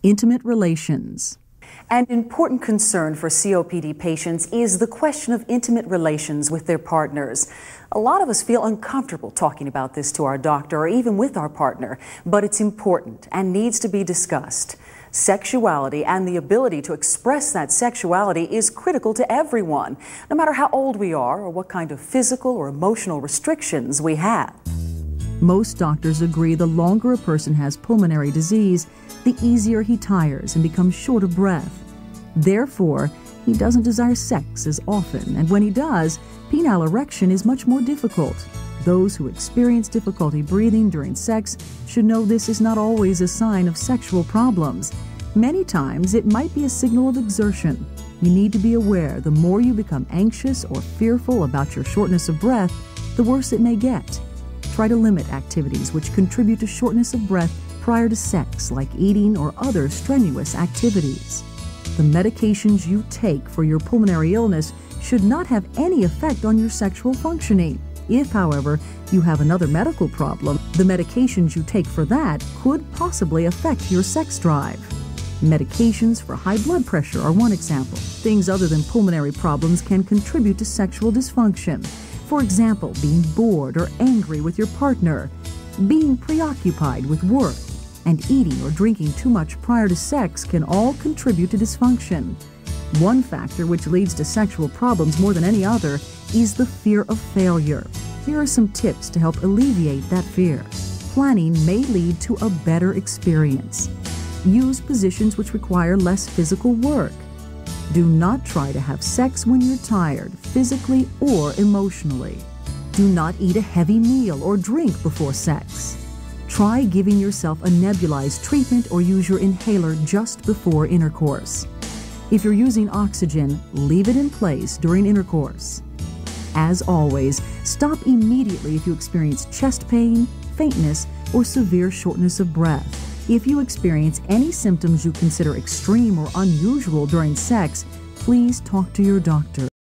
Intimate relations. An important concern for COPD patients is the question of intimate relations with their partners. A lot of us feel uncomfortable talking about this to our doctor or even with our partner, but it's important and needs to be discussed. Sexuality and the ability to express that sexuality is critical to everyone, no matter how old we are or what kind of physical or emotional restrictions we have. Most doctors agree the longer a person has pulmonary disease, the easier he tires and becomes short of breath. Therefore, he doesn't desire sex as often, and when he does, penile erection is much more difficult. Those who experience difficulty breathing during sex should know this is not always a sign of sexual problems. Many times, it might be a signal of exertion. You need to be aware the more you become anxious or fearful about your shortness of breath, the worse it may get. Try to limit activities which contribute to shortness of breath prior to sex, like eating or other strenuous activities. The medications you take for your pulmonary illness should not have any effect on your sexual functioning. If, however, you have another medical problem, the medications you take for that could possibly affect your sex drive. Medications for high blood pressure are one example. Things other than pulmonary problems can contribute to sexual dysfunction. For example, being bored or angry with your partner, being preoccupied with work, and eating or drinking too much prior to sex can all contribute to dysfunction. One factor which leads to sexual problems more than any other is the fear of failure. Here are some tips to help alleviate that fear. Planning may lead to a better experience. Use positions which require less physical work. Do not try to have sex when you're tired, physically or emotionally. Do not eat a heavy meal or drink before sex. Try giving yourself a nebulized treatment or use your inhaler just before intercourse. If you're using oxygen, leave it in place during intercourse. As always, stop immediately if you experience chest pain, faintness, or severe shortness of breath. If you experience any symptoms you consider extreme or unusual during sex, please talk to your doctor.